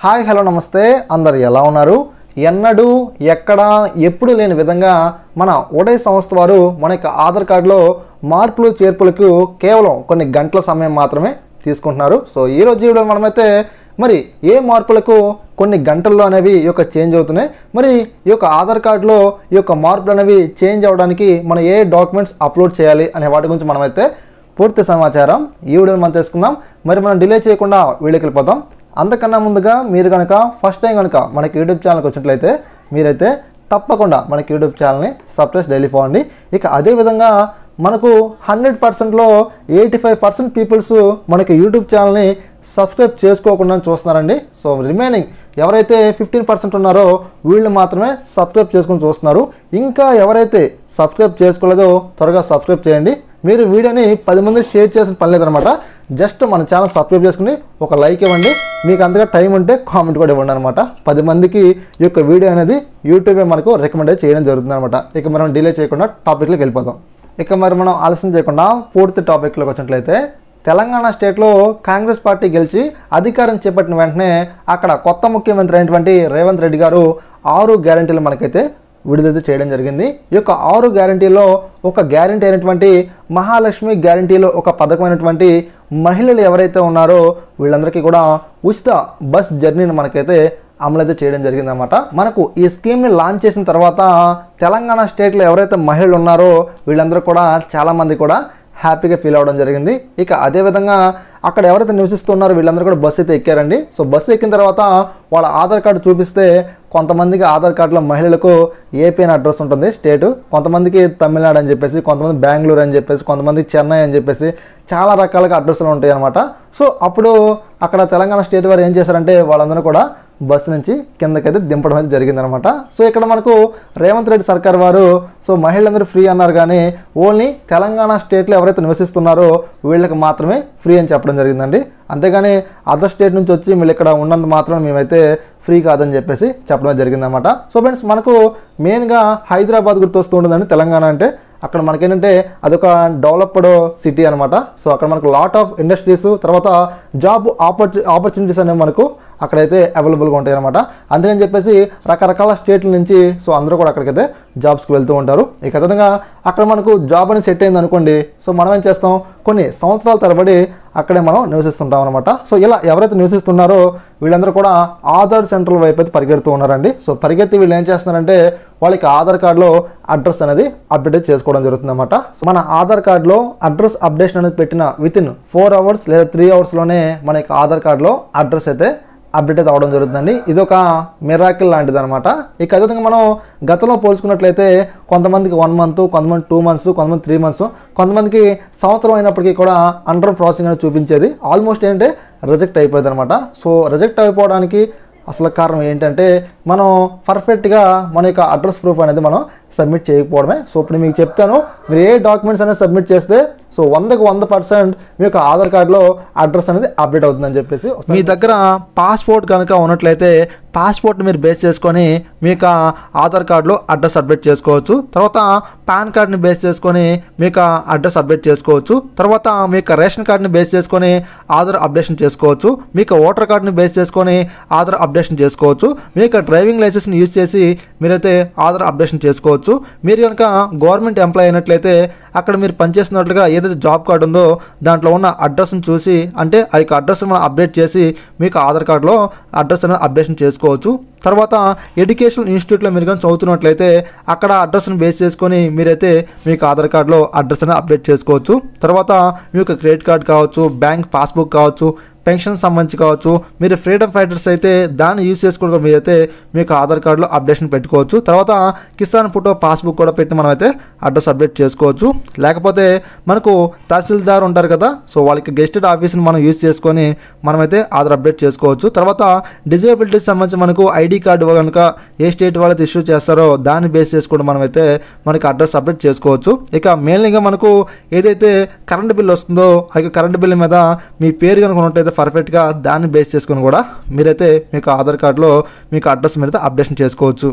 Hi hello నమస్తే అందరు ఎలా ఉన్నారు? ఎన్నడూ ఎక్కడ ఎప్పుడు లేని విధంగా మన ఉదయ్ సంస్థ వారు మనకి ఆధార్ కార్డులో మార్పులు చేర్పులకు కేవలం కొన్ని గంటల సమయం మాత్రమే తీసుకుంటున్నారు. సో ఈ రోజు వీడియోలో మనమైతే మరి ఏ మార్పులకు కొన్ని గంటల్లో అనేవి ఈ యొక్క చేంజ్ అవుతున్నాయి, మరి ఈ యొక్క ఆధార్ కార్డులో ఈ యొక్క మార్పులు అనేవి చేంజ్ అవ్వడానికి మనం ఏ డాక్యుమెంట్స్ అప్లోడ్ చేయాలి అనే వాటి గురించి మనమైతే పూర్తి సమాచారం ఈ వీడియోలో మనం తెలుసుకుందాం. మరి మనం డిలే చేయకుండా వీడియోకి వెళ్ళిపోతాం. అంతకన్నా ముందుగా మీరు కనుక ఫస్ట్ టైం కనుక మనకి యూట్యూబ్ ఛానల్కి వచ్చినట్లయితే మీరైతే తప్పకుండా మనకి యూట్యూబ్ ఛానల్ని సబ్స్క్రైబ్ డైలీ ఫాలోండి. ఇక అదేవిధంగా మనకు 100%లో 85% పీపుల్స్ మనకి యూట్యూబ్ ఛానల్ని సబ్స్క్రైబ్ చేసుకోకుండా చూస్తున్నారండి. సో రిమైనింగ్ ఎవరైతే 15% ఉన్నారో వీళ్ళు మాత్రమే సబ్స్క్రైబ్ చేసుకొని చూస్తున్నారు. ఇంకా ఎవరైతే సబ్స్క్రైబ్ చేసుకోలేదో త్వరగా సబ్స్క్రైబ్ చేయండి. మీరు వీడియోని 10 మంది షేర్ చేసిన పని లేదనమాట. జస్ట్ మన ఛానల్ సబ్స్క్రైబ్ చేసుకుని ఒక లైక్ ఇవ్వండి. మీకు అంతగా టైం ఉంటే కామెంట్ కూడా ఇవ్వండి అనమాట. 10 మందికి ఈ యొక్క వీడియో అనేది యూట్యూబే మనకు రికమెండ్ చేయడం జరుగుతుంది అనమాట. ఇక మనం డిలే చేయకుండా టాపిక్లోకి వెళ్ళిపోతాం. ఇక మరి మనం ఆలస్యం చేయకుండా పూర్తి టాపిక్లోకి వచ్చినట్లయితే తెలంగాణ స్టేట్లో కాంగ్రెస్ పార్టీ గెలిచి అధికారం చేపట్టిన వెంటనే అక్కడ కొత్త ముఖ్యమంత్రి అయినటువంటి రేవంత్ రెడ్డి గారు 6 గ్యారెంటీలు మనకైతే విడుదల చేయడం జరిగింది. ఈ యొక్క 6 గ్యారెంటీలో ఒక గ్యారెంటీ అయినటువంటి మహాలక్ష్మి గ్యారెంటీలో ఒక పథకమైనటువంటి మహిళలు ఎవరైతే ఉన్నారో వీళ్ళందరికీ కూడా ఉచిత బస్ జర్నీని మనకైతే అమలైతే చేయడం జరిగిందన్నమాట. మనకు ఈ స్కీమ్ని లాంచ్ చేసిన తర్వాత తెలంగాణ స్టేట్లో ఎవరైతే మహిళలు ఉన్నారో వీళ్ళందరూ కూడా చాలామంది కూడా హ్యాపీగా ఫీల్ అవ్వడం జరిగింది. ఇక అదేవిధంగా అక్కడ ఎవరైతే నివసిస్తున్నారో వీళ్ళందరూ కూడా బస్సు అయితే ఎక్కారండి. సో బస్సు ఎక్కిన తర్వాత వాళ్ళ ఆధార్ కార్డు చూపిస్తే కొంతమందికి ఆధార్ కార్డులో మహిళలకు ఏపీ అని అడ్రస్ ఉంటుంది స్టేటు, కొంతమందికి తమిళనాడు అని చెప్పేసి, కొంతమంది బెంగళూరు అని చెప్పేసి, కొంతమంది చెన్నై అని చెప్పేసి చాలా రకాలుగా అడ్రస్లు ఉంటాయి అనమాట. సో అప్పుడు అక్కడ తెలంగాణ స్టేట్ వారు ఏం చేశారంటే వాళ్ళందరూ కూడా బస్సు నుంచి కిందకైతే దింపడం అయితే జరిగిందనమాట. సో ఇక్కడ మనకు రేవంత్ రెడ్డి సర్కార్ వారు సో మహిళలందరూ ఫ్రీ అన్నారు, కానీ ఓన్లీ తెలంగాణ స్టేట్లో ఎవరైతే నివసిస్తున్నారో వీళ్ళకి మాత్రమే ఫ్రీ అని చెప్పడం జరిగిందండి. అంతేగాని అదర్ స్టేట్ నుంచి వచ్చి వీళ్ళు ఇక్కడ ఉన్నంత మాత్రం మేమైతే ఫ్రీ కాదని చెప్పేసి చెప్పడం జరిగిందనమాట. సో ఫ్రెండ్స్ మనకు మెయిన్గా హైదరాబాద్ గుర్తొస్తూ ఉంటుందండి తెలంగాణ అంటే. అక్కడ మనకేంటంటే అదొక డెవలప్డ్ సిటీ అనమాట. సో అక్కడ మనకు లాట్ ఆఫ్ ఇండస్ట్రీస్, తర్వాత జాబ్ ఆపర్చునిటీస్ అనేవి మనకు అక్కడైతే అవైలబుల్గా ఉంటాయి అనమాట. అందుకని చెప్పేసి రకరకాల స్టేట్ల నుంచి సో అందరూ కూడా అక్కడికైతే జాబ్స్కి వెళ్తూ ఉంటారు. ఇక విధంగా అక్కడ మనకు జాబ్ అని సెట్ అయింది అనుకోండి, సో మనం ఏం చేస్తాం, కొన్ని సంవత్సరాల తరబడి అక్కడే మనం నివసిస్తుంటాం అనమాట. సో ఇలా ఎవరైతే నివసిస్తున్నారో వీళ్ళందరూ కూడా ఆధార్ సెంటర్ వైపు అయితే పరిగెడుతూ ఉన్నారండి. సో పరిగెత్తి వీళ్ళు ఏం చేస్తున్నారంటే వాళ్ళకి ఆధార్ కార్డులో అడ్రస్ అనేది అప్డేట్ చేసుకోవడం జరుగుతుంది అనమాట. మన ఆధార్ కార్డులో అడ్రస్ అప్డేషన్ అనేది పెట్టిన వితిన్ 4 అవర్స్ లేదా 3 అవర్స్లోనే మనకి ఆధార్ కార్డులో అడ్రస్ అయితే అప్డేట్ అయితే అవడం జరుగుతుందండి. ఇది ఒక మిరాకిల్ లాంటిది అనమాట. ఇక అదేవిధంగా మనం గతంలో పోల్చుకున్నట్లయితే కొంతమందికి 1 మంత్, కొంతమంది 2 మంత్స్, కొంతమంది 3 మంత్స్, కొంతమందికి సంవత్సరం అయినప్పటికీ కూడా అండర్ ప్రాసెసింగ్ అనేది చూపించేది. ఆల్మోస్ట్ ఏంటంటే రిజెక్ట్ అయిపోయింది అనమాట. సో రిజెక్ట్ అయిపోవడానికి అసలు కారణం ఏంటంటే మనం పర్ఫెక్ట్గా మన యొక్క అడ్రస్ ప్రూఫ్ అనేది మనం సబ్మిట్ చేయకపోవడమే. సో ఇప్పుడు మీకు చెప్తాను, మీరు ఏ డాక్యుమెంట్స్ అనేది సబ్మిట్ చేస్తే సో 100కి 100% మీ యొక్క ఆధార్ కార్డులో అడ్రస్ అనేది అప్డేట్ అవుతుందని చెప్పేసి. మీ దగ్గర పాస్పోర్ట్ కనుక ఉన్నట్లయితే పాస్పోర్ట్ని మీరు బేస్ చేసుకొని మీ యొక్క ఆధార్ కార్డులో అడ్రస్ అప్డేట్ చేసుకోవచ్చు. తర్వాత పాన్ కార్డ్ని బేస్ చేసుకొని మీ యొక్క అడ్రస్ అప్డేట్ చేసుకోవచ్చు. తర్వాత మీ యొక్క రేషన్ కార్డ్ని బేస్ చేసుకొని ఆధార్ అప్డేషన్ చేసుకోవచ్చు. మీ యొక్క ఓటర్ కార్డ్ని బేస్ చేసుకొని ఆధార్ అప్డేషన్ చేసుకోవచ్చు. మీ యొక్క డ్రైవింగ్ లైసెన్స్ని యూజ్ చేసి మీరైతే ఆధార్ అప్డేషన్ చేసుకోవచ్చు. మీరు కనుక గవర్నమెంట్ ఎంప్లాయ్ అయినట్లయితే అక్కడ మీరు పనిచేస్తున్నట్లుగా ఏదైతే జాబ్ కార్డు ఉందో దాంట్లో ఉన్న అడ్రస్ని చూసి, అంటే ఆ యొక్క అడ్రస్ని మనం అప్డేట్ చేసి మీకు ఆధార్ కార్డులో అడ్రస్ అనేది అప్డేషన్ చేసుకోవచ్చు. తర్వాత ఎడ్యుకేషనల్ ఇన్స్టిట్యూట్లో మీరు కానీ చదువుతున్నట్లయితే అక్కడ అడ్రస్ని బేస్ చేసుకొని మీరైతే మీకు ఆధార్ కార్డులో అడ్రస్ అనేది అప్డేట్ చేసుకోవచ్చు. తర్వాత మీ యొక్క క్రెడిట్ కార్డ్ కావచ్చు, బ్యాంక్ పాస్బుక్ కావచ్చు, పెన్షన్ సంబంధించి కావచ్చు, మీరు ఫ్రీడమ్ ఫైటర్స్ అయితే దాన్ని యూజ్ చేసుకుని మీరైతే మీకు ఆధార్ కార్డులో అప్డేషన్ పెట్టుకోవచ్చు. తర్వాత కిసాన్ ఫోటో పాస్బుక్ కూడా పెట్టి మనమైతే అడ్రస్ అప్డేట్ చేసుకోవచ్చు. లేకపోతే మనకు తహసీల్దార్ ఉంటారు కదా, సో వాళ్ళకి గెస్టెడ్ ఆఫీస్ని మనం యూజ్ చేసుకొని మనమైతే ఆధార్ అప్డేట్ చేసుకోవచ్చు. తర్వాత డిజేబిలిటీకి సంబంధించి మనకు ఐడి కార్డు కనుక ఏ స్టేట్ వాళ్ళైతే ఇష్యూ చేస్తారో దాన్ని బేస్ చేసుకుంటూ మనమైతే మనకి అడ్రస్ అప్డేట్ చేసుకోవచ్చు. ఇక మెయిన్గా మనకు ఏదైతే కరెంట్ బిల్ వస్తుందో ఆ కరెంట్ బిల్ మీద మీ పేరు కనుక ఉన్నట్టయితే పర్ఫెక్ట్గా దాన్ని బేస్ చేసుకుని కూడా మీరైతే మీకు ఆధార్ కార్డులో మీకు అడ్రస్ మీద అప్డేషన్ చేసుకోవచ్చు.